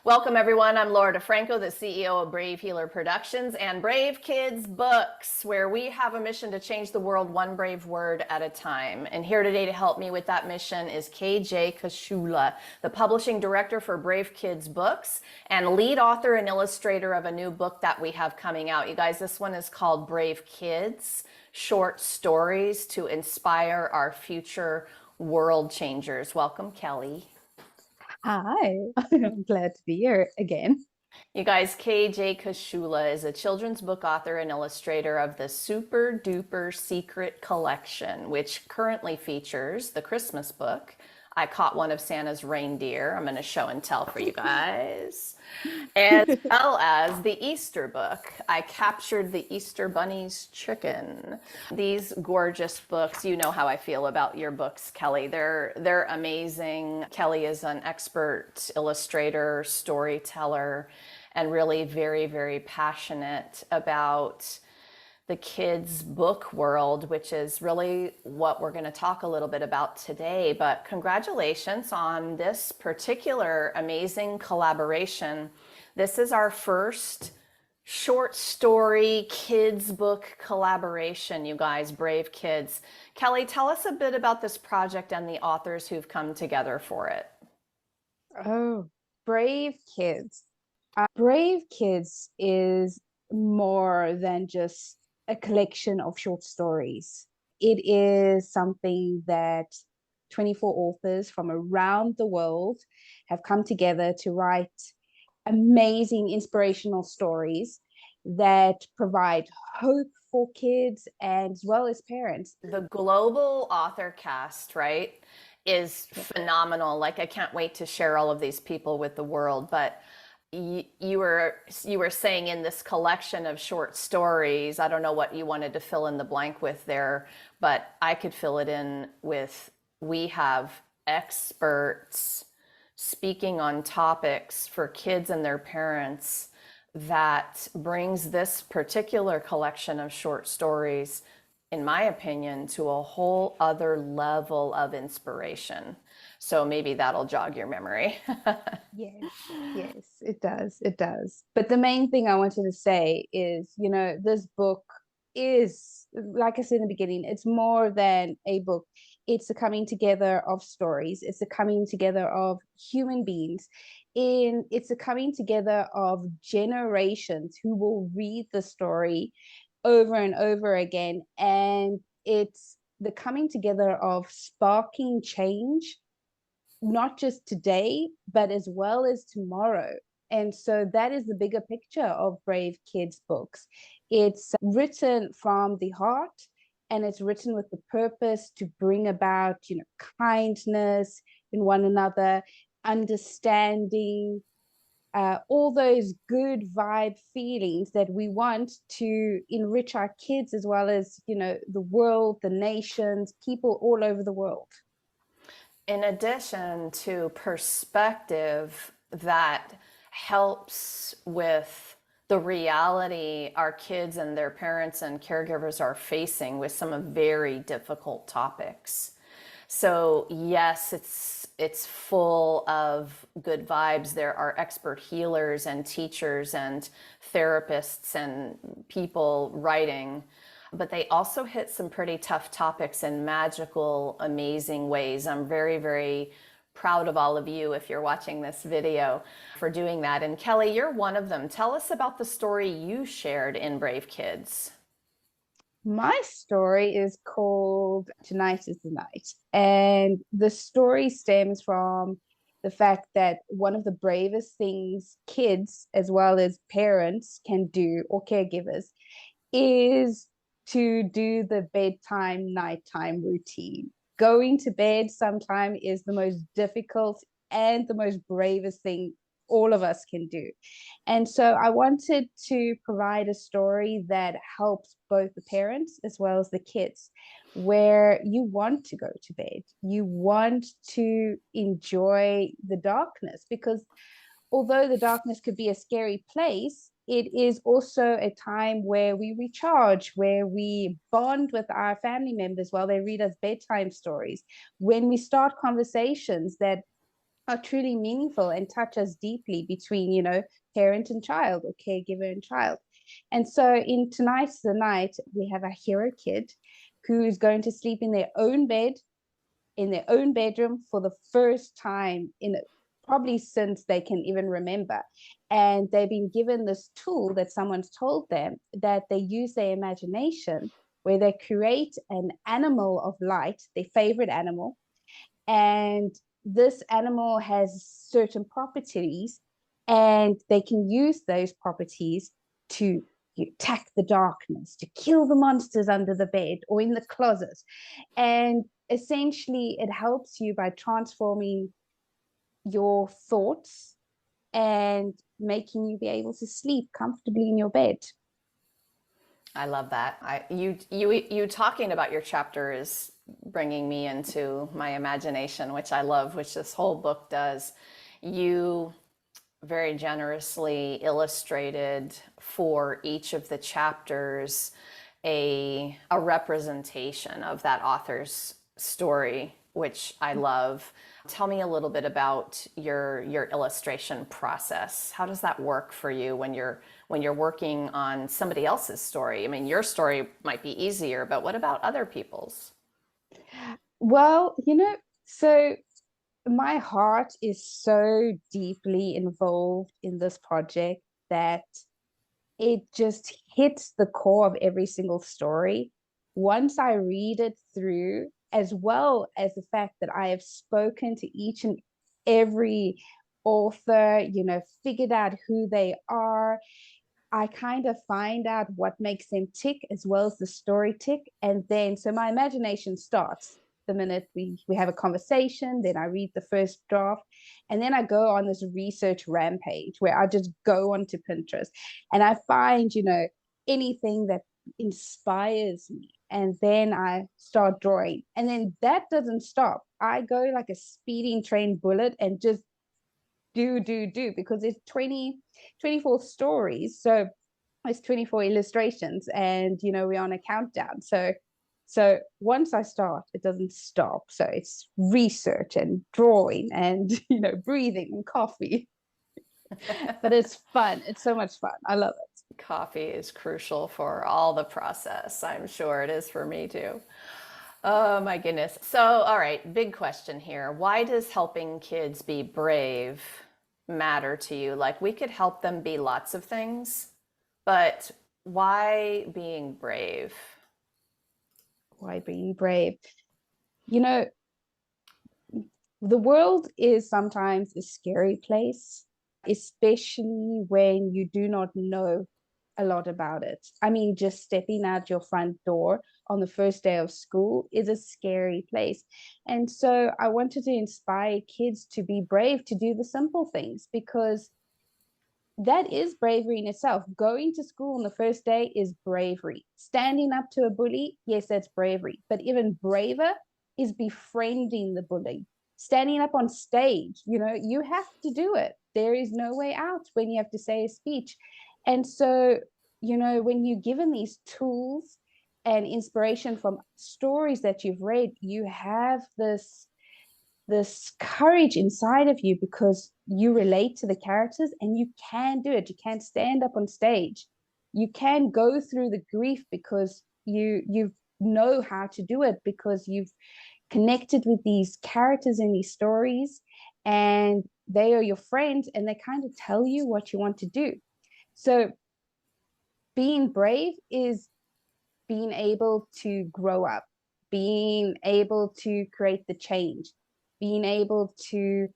Welcome, everyone. I'm Laura DeFranco, the CEO of Brave Healer Productions and Brave Kids Books, where we have a mission to change the world one brave word at a time. And here today to help me with that mission is KJ Kashula, the publishing director for Brave Kids Books and lead author and illustrator of a new book that we have coming out. You guys, this one is called Brave Kids, Short Stories to Inspire Our Future World Changers. Welcome, Kelly. Hi, I'm glad to be here again. You guys, KJ Kashula is a children's book author and illustrator of the Super Duper Secret Collection, which currently features the Christmas book, I Caught One of Santa's Reindeer. I'm going to show and tell for you guys. As well as the Easter book, I Captured the Easter Bunny's Chicken. These gorgeous books, you know how I feel about your books, Kelly. They're amazing. Kelly is an expert illustrator, storyteller, and really very, very passionate about the kids' book world, which is really what we're going to talk a little bit about today. But congratulations on this particular amazing collaboration. This is our first short story kids book collaboration, you guys, Brave Kids. Kelly, tell us a bit about this project and the authors who've come together for it. Oh, Brave Kids. Brave Kids is more than just a collection of short stories. It is something that 24 authors from around the world have come together to write amazing inspirational stories that provide hope for kids and as well as parents. The global author cast, right, is phenomenal. Like, I can't wait to share all of these people with the world. But you were saying in this collection of short stories, I don't know what you wanted to fill in the blank with there, but I could fill it in with, we have experts speaking on topics for kids and their parents that brings this particular collection of short stories, in my opinion, to a whole other level of inspiration. So maybe that'll jog your memory. Yes, yes, it does. It does. But the main thing I wanted to say is, this book is, like I said in the beginning, it's more than a book. It's a coming together of stories. It's a coming together of human beings. It's a coming together of generations who will read the story over and over again. And it's the coming together of sparking change, not just today, but as well as tomorrow. And so that is the bigger picture of Brave Kids Books. It's written from the heart, and it's written with the purpose to bring about, kindness in one another, understanding, all those good vibe feelings that we want to enrich our kids as well as, the world, the nations, people all over the world. In addition to perspective that helps with the reality our kids and their parents and caregivers are facing with some very difficult topics. So yes, it's full of good vibes. There are expert healers and teachers and therapists and people writing, but they also hit some pretty tough topics in magical, amazing ways. I'm very, very proud of all of you, if you're watching this video, for doing that. And Kelly, you're one of them. Tell us about the story you shared in Brave Kids. My story is called Tonight is the Night. And the story stems from the fact that one of the bravest things kids as well as parents can do, or caregivers, is to do the bedtime, nighttime routine. Going to bed sometime is the most difficult and the most bravest thing all of us can do. And so I wanted to provide a story that helps both the parents as well as the kids, where you want to go to bed, you want to enjoy the darkness, because although the darkness could be a scary place, it is also a time where we recharge, where we bond with our family members while they read us bedtime stories, when we start conversations that are truly meaningful and touch us deeply between, parent and child or caregiver and child. And so in Tonight's the Night, we have a hero kid who is going to sleep in their own bed, in their own bedroom for the first time in probably since they can even remember. And they've been given this tool that someone's told them that they use their imagination, where they create an animal of light, their favorite animal, and this animal has certain properties, and they can use those properties to attack the darkness, to kill the monsters under the bed or in the closet. And essentially, it helps you by transforming your thoughts and making you be able to sleep comfortably in your bed. I love that. You talking about your chapter is bringing me into my imagination, which I love, which this whole book does. You very generously illustrated for each of the chapters a representation of that author's story, which I love. Tell me a little bit about your illustration process. How does that work for you when you're working on somebody else's story? I mean, your story might be easier, but what about other people's? Well, so my heart is so deeply involved in this project that it just hits the core of every single story. Once I read it through, as well as the fact that I have spoken to each and every author, figured out who they are, I kind of find out what makes them tick as well as the story tick. And then, so my imagination starts the minute we have a conversation. Then I read the first draft. And then I go on this research rampage where I just go onto Pinterest and I find, anything that inspires me. And then I start drawing. And then that doesn't stop. I go like a speeding train bullet and just do because it's 24 stories, so it's 24 illustrations, and we're on a countdown. So once I start, it doesn't stop. So it's research and drawing and breathing and coffee. But it's fun. It's so much fun. I love it. Coffee is crucial for all the process. I'm sure it is for me too. Oh my goodness. So, all right, big question here. Why does helping kids be brave matter to you? Like, we could help them be lots of things, but why being brave? Why being brave? you know the world is sometimes a scary place, especially when you do not know a lot about it. I mean, just stepping out your front door on the first day of school is a scary place. And so I wanted to inspire kids to be brave, to do the simple things, because that is bravery in itself. Going to school on the first day is bravery. Standing up to a bully, yes, that's bravery. But even braver is befriending the bully. Standing up on stage, you have to do it. There is no way out when you have to say a speech. And so, when you're given these tools and inspiration from stories that you've read, you have this courage inside of you because you relate to the characters and you can do it. You can stand up on stage. You can go through the grief because you know how to do it, because you've connected with these characters in these stories, and they are your friends and they kind of tell you what you want to do. So being brave is being able to grow up, being able to create the change, being able to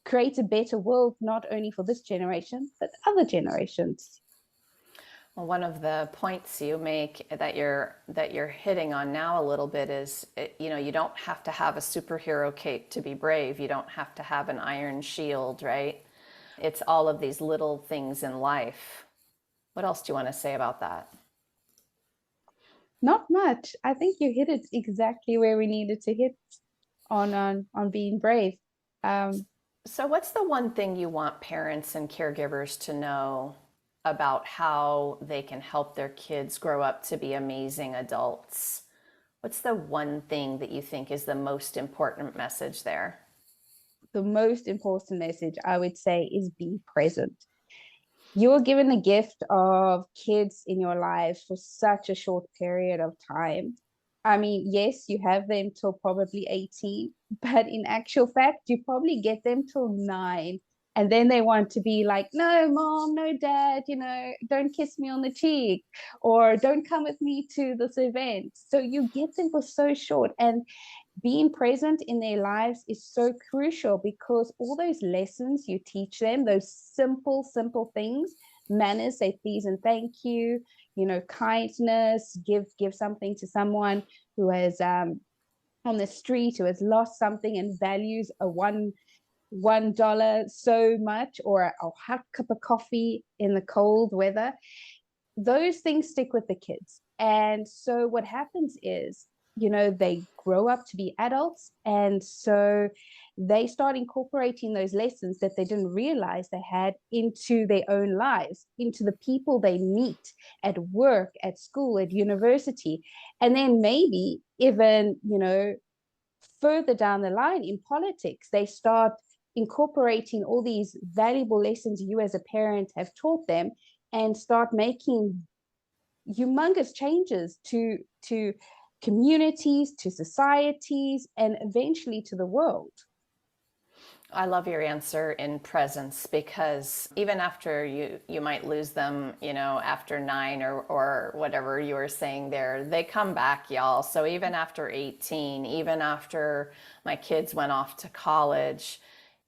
create a better world, not only for this generation, but other generations. Well, one of the points you make that you're hitting on now a little bit is, you don't have to have a superhero cape to be brave. You don't have to have an iron shield, right? It's all of these little things in life. What else do you want to say about that? Not much. I think you hit it exactly where we needed to hit on being brave. Um, So, what's the one thing you want parents and caregivers to know about how they can help their kids grow up to be amazing adults? What's the one thing that you think is the most important message there? the most important message I would say is be present. You're given the gift of kids in your lives for such a short period of time. I mean, yes, you have them till probably 18, but in actual fact, you probably get them till 9. And then they want to be like, no, mom, no, dad, don't kiss me on the cheek, or don't come with me to this event. So you get them for so short. And being present in their lives is so crucial because all those lessons you teach them, those simple things, manners, say please and thank you, kindness, give something to someone who has on the street, who has lost something and values a $1 so much, or a hot cup of coffee in the cold weather. Those things stick with the kids. And so what happens is, they grow up to be adults. And so they start incorporating those lessons that they didn't realize they had into their own lives, into the people they meet at work, at school, at university. And then maybe even, further down the line in politics, they start incorporating all these valuable lessons you as a parent have taught them and start making humongous changes to communities, to societies, and eventually to the world. I love your answer in presence, because even after you might lose them, after 9 or whatever you were saying there, they come back, y'all. So even after 18, even after my kids went off to college,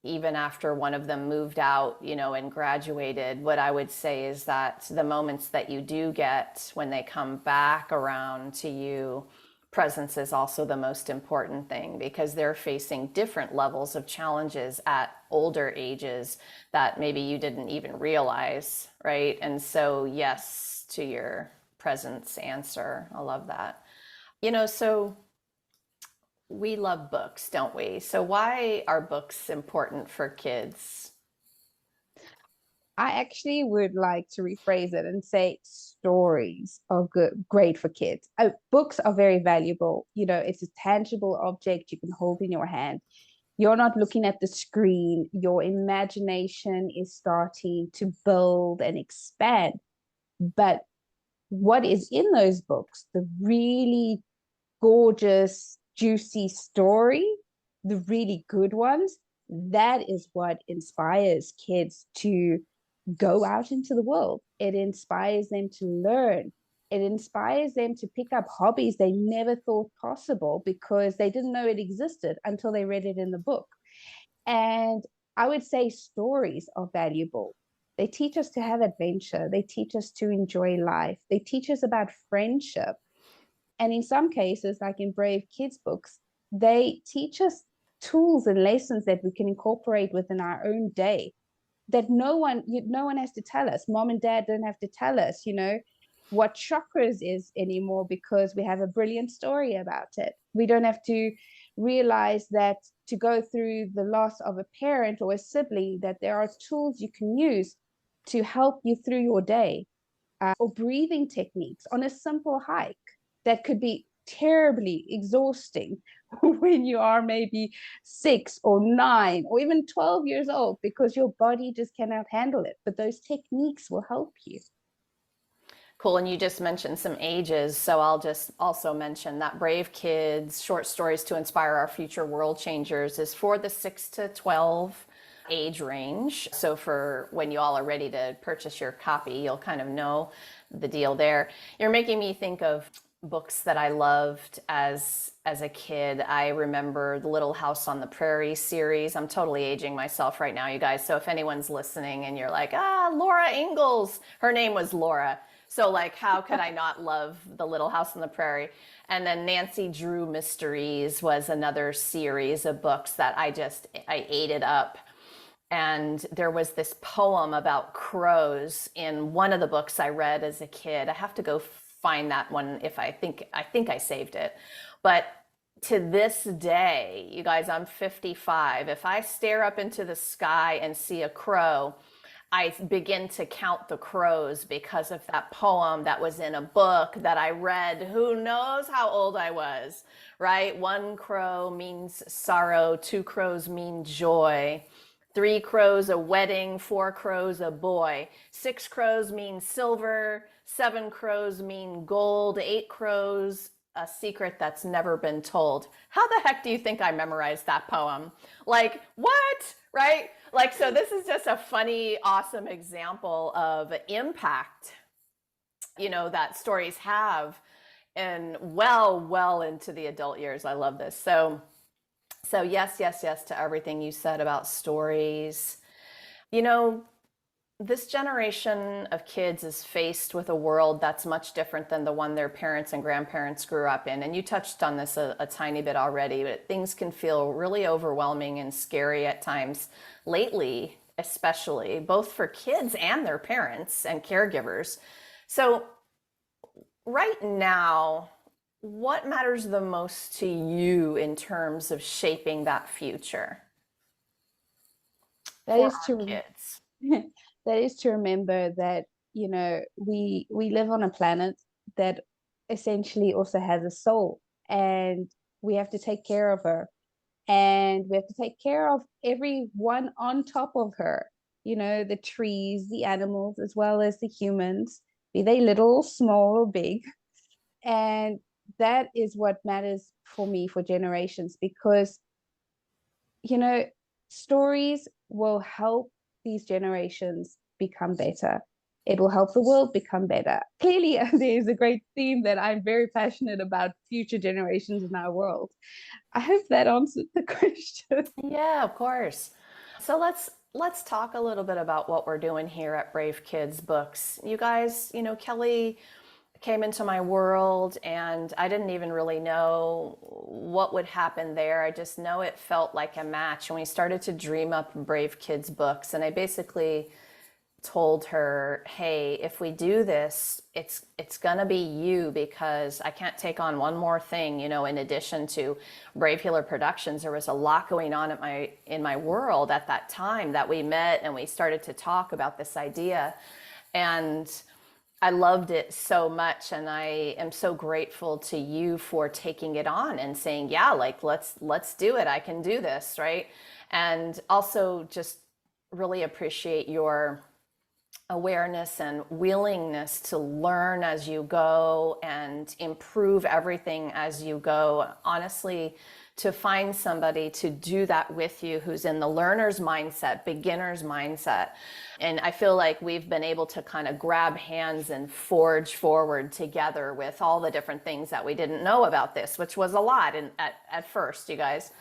even after one of them moved out, and graduated, what I would say is that the moments that you do get when they come back around to you, presence is also the most important thing, because they're facing different levels of challenges at older ages that maybe you didn't even realize, right? And so, yes, to your presence answer. I love that. So we love books, don't we? So why are books important for kids? I actually would like to rephrase it and say stories are great for kids. Books are very valuable. It's a tangible object you can hold in your hand. You're not looking at the screen. Your imagination is starting to build and expand. But what is in those books, the really gorgeous, juicy story, the really good ones, that is what inspires kids to go out into the world. It inspires them to learn. It inspires them to pick up hobbies they never thought possible because they didn't know it existed until they read it in the book. And I would say stories are valuable. They teach us to have adventure. They teach us to enjoy life. They teach us about friendship. And in some cases, like in Brave Kids books, they teach us tools and lessons that we can incorporate within our own day that no one has to tell us. Mom and dad don't have to tell us, what chakras is anymore because we have a brilliant story about it. We don't have to realize that to go through the loss of a parent or a sibling, that there are tools you can use to help you through your day, or breathing techniques on a simple hike that could be terribly exhausting when you are maybe 6 or 9 or even 12 years old because your body just cannot handle it. But those techniques will help you. Cool. And you just mentioned some ages. So I'll just also mention that Brave Kids, Short Stories to Inspire Our Future World Changers, is for the 6 to 12 age range. So for when you all are ready to purchase your copy, you'll kind of know the deal there. You're making me think of books that I loved as a kid. I remember the Little House on the Prairie series. I'm totally aging myself right now, you guys. So if anyone's listening and you're like, Laura Ingalls, her name was Laura. So like, how could I not love the Little House on the Prairie? And then Nancy Drew Mysteries was another series of books that I ate it up. And there was this poem about crows in one of the books I read as a kid. I have to go find that one if I think I saved it. But to this day, you guys, I'm 55. If I stare up into the sky and see a crow, I begin to count the crows because of that poem that was in a book that I read. Who knows how old I was, right? One crow means sorrow, two crows mean joy. Three crows a wedding, four crows a boy. Six crows mean silver, seven crows mean gold, eight crows a secret that's never been told. How the heck do you think I memorized that poem? Like, what? Right? Like, so this is just a funny, awesome example of impact, that stories have and well into the adult years. I love this. So yes to everything you said about stories. You know, this generation of kids is faced with a world that's much different than the one their parents and grandparents grew up in. And you touched on this a tiny bit already, but things can feel really overwhelming and scary at times lately, especially both for kids and their parents and caregivers. So, right now, what matters the most to you in terms of shaping that future That for is our to kids? that is to remember that we live on a planet that essentially also has a soul, and we have to take care of her, and we have to take care of everyone on top of her, the trees, the animals, as well as the humans, be they little, small, or big. And that is what matters for me for generations, because you know, stories will help these generations become better. It will help the world become better. Clearly, there is a great theme that I'm very passionate about: future generations in our world. I hope that answered the question. Yeah, of course. So let's talk a little bit about what we're doing here at Brave Kids Books. You guys, Kelly came into my world and I didn't even really know what would happen there. I just know it felt like a match. And we started to dream up Brave Kids Books, and I basically told her, "Hey, if we do this, it's gonna be you, because I can't take on one more thing. In addition to Brave Healer Productions, there was a lot going on at in my world at that time that we met and we started to talk about this idea, and I loved it so much, and I am so grateful to you for taking it on and saying, yeah, like let's do it. I can do this, right? And also just really appreciate your awareness and willingness to learn as you go and improve everything as you go. Honestly, to find somebody to do that with you who's in the learner's mindset, beginner's mindset. And I feel like we've been able to kind of grab hands and forge forward together with all the different things that we didn't know about this, which was a lot at first, you guys.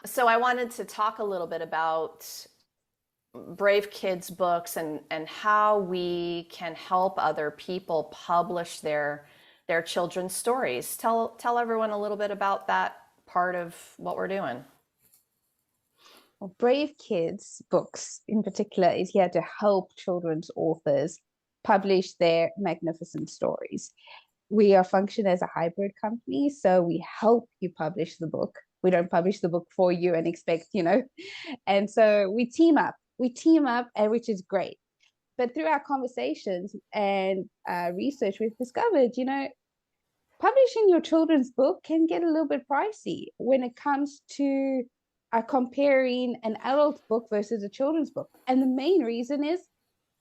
So I wanted to talk a little bit about Brave Kids Books and how we can help other people publish their children's stories. Tell everyone a little bit about that part of what we're doing. Well, Brave Kids Books, in particular, is here to help children's authors publish their magnificent stories. We are function as a hybrid company, so we help you publish the book. We don't publish the book for you and expect, and so we team up, and which is great. But through our conversations and research, we've discovered, publishing your children's book can get a little bit pricey when it comes to comparing an adult book versus a children's book. And the main reason is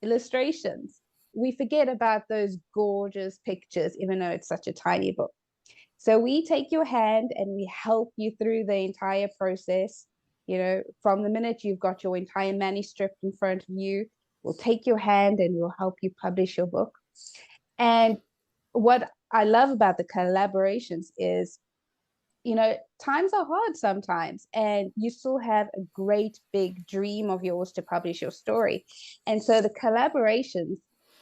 illustrations. We forget about those gorgeous pictures, even though it's such a tiny book. So we take your hand and we help you through the entire process. From the minute you've got your entire manuscript in front of you, we'll take your hand and we'll help you publish your book. And what I love about the collaborations is, times are hard sometimes, and you still have a great big dream of yours to publish your story. And so the collaborations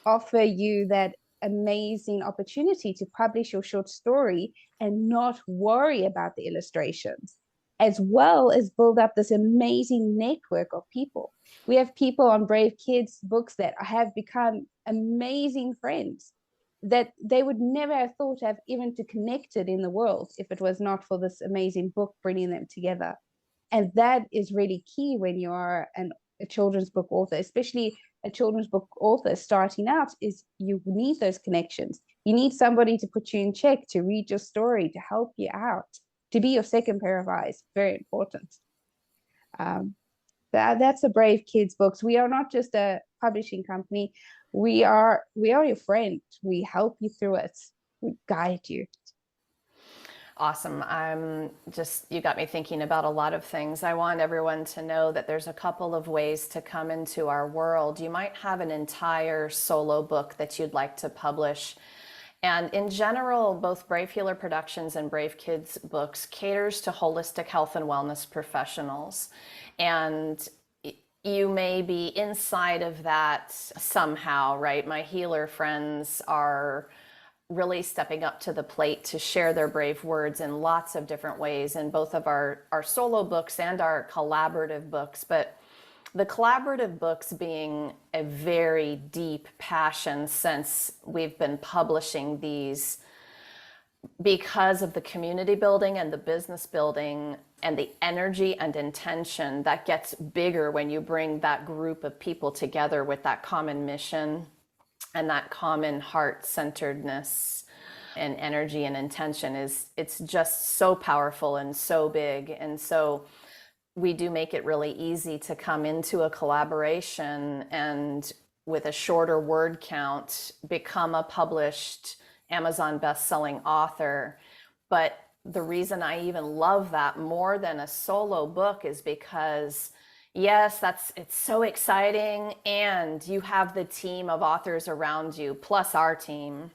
offer you that amazing opportunity to publish your short story and not worry about the illustrations, as well as build up this amazing network of people. We have people on Brave Kids Books that have become amazing friends that they would never have thought of even to connected in the world if it was not for this amazing book bringing them together. And that is really key when you are an a children's book author, especially a children's book author starting out, is you need those connections. You need somebody to put you in check, to read your story, to help you out, to be your second pair of eyes. Very important. Um, that's a Brave Kids Books. We are not just a publishing company. We are your friend. We help you through it. We guide you. Awesome. You got me thinking about a lot of things. I want everyone to know that there's a couple of ways to come into our world. You might have an entire solo book that you'd like to publish. And in general, both Brave Healer Productions and Brave Kids Books caters to holistic health and wellness professionals. And you may be inside of that somehow, right? My healer friends are really stepping up to the plate to share their brave words in lots of different ways in both of our solo books and our collaborative books. But the collaborative books being a very deep passion since we've been publishing these because of the community building and the business building and the energy and intention that gets bigger when you bring that group of people together with that common mission and that common heart-centeredness and energy and intention. It's just so powerful and so big. And so we do make it really easy to come into a collaboration and with a shorter word count become a published Amazon best-selling author. But the reason I even love that more than a solo book is because yes, it's so exciting, and you have the team of authors around you, plus our team.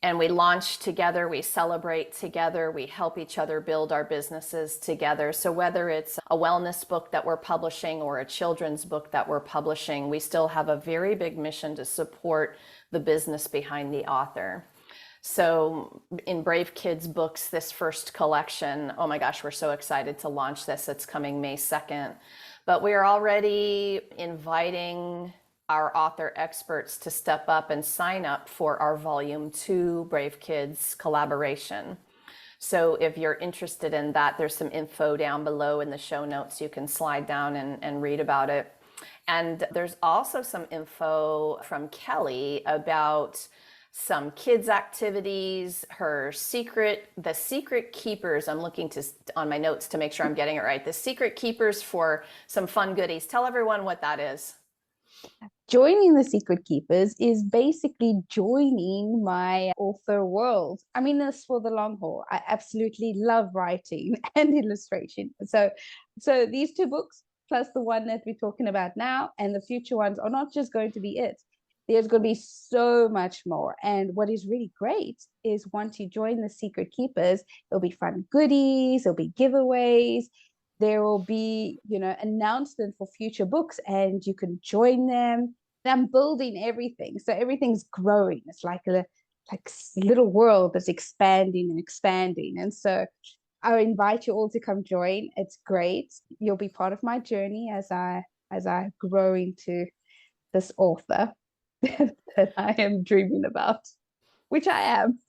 And we launch together, we celebrate together, we help each other build our businesses together. So whether it's a wellness book that we're publishing or a children's book that we're publishing, we still have a very big mission to support the business behind the author. So in Brave Kids Books, this first collection, oh my gosh, we're so excited to launch this. It's coming May 2nd. But we are already inviting our author experts to step up and sign up for our Volume 2 Brave Kids collaboration. So if you're interested in that, there's some info down below in the show notes. You can slide down and read about it. And there's also some info from Kelly about some kids activities, the secret keepers. I'm looking on my notes to make sure I'm getting it right. The secret keepers for some fun goodies. Tell everyone what that is. Joining the Secret Keepers is basically joining my author world. I mean, this for the long haul. I absolutely love writing and illustration. So these two books, plus the one that we're talking about now, and the future ones are not just going to be it. There's going to be so much more. And what is really great is once you join the Secret Keepers, there'll be fun goodies, there'll be giveaways, there will be, announcement for future books, and you can join them. And I'm building everything. So everything's growing. It's like a little world that's expanding and expanding. And so I invite you all to come join. It's great. You'll be part of my journey as I grow into this author that I am dreaming about, which I am.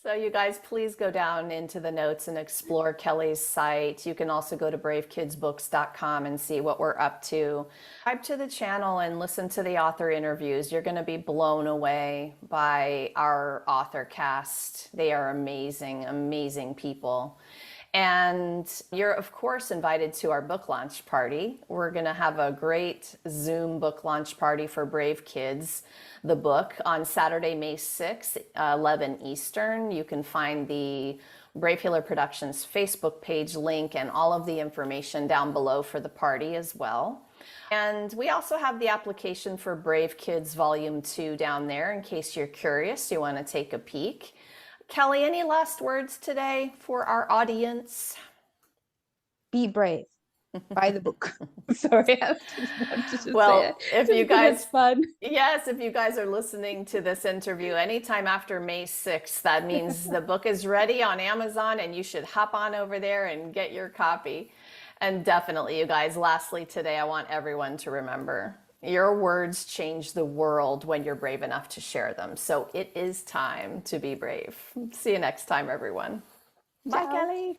So you guys, please go down into the notes and explore Kelly's site. You can also go to bravekidsbooks.com and see what we're up to. Subscribe to the channel and listen to the author interviews. You're going to be blown away by our author cast. They are amazing, amazing people. And you're, of course, invited to our book launch party. We're going to have a great Zoom book launch party for Brave Kids, the book, on Saturday, May 6th, 11 Eastern. You can find the Brave Healer Productions Facebook page link and all of the information down below for the party as well. And we also have the application for Brave Kids Volume 2 down there in case you're curious, you want to take a peek. Kelly, any last words today for our audience? Be brave. Buy the book. Sorry, I have to just well, say it. If you guys, it's fun. Yes, if you guys are listening to this interview anytime after May 6th, that means the book is ready on Amazon and you should hop on over there and get your copy. And definitely, you guys, lastly today, I want everyone to remember, your words change the world when you're brave enough to share them. So it is time to be brave. See you next time, everyone. Ciao. Bye, Kelly.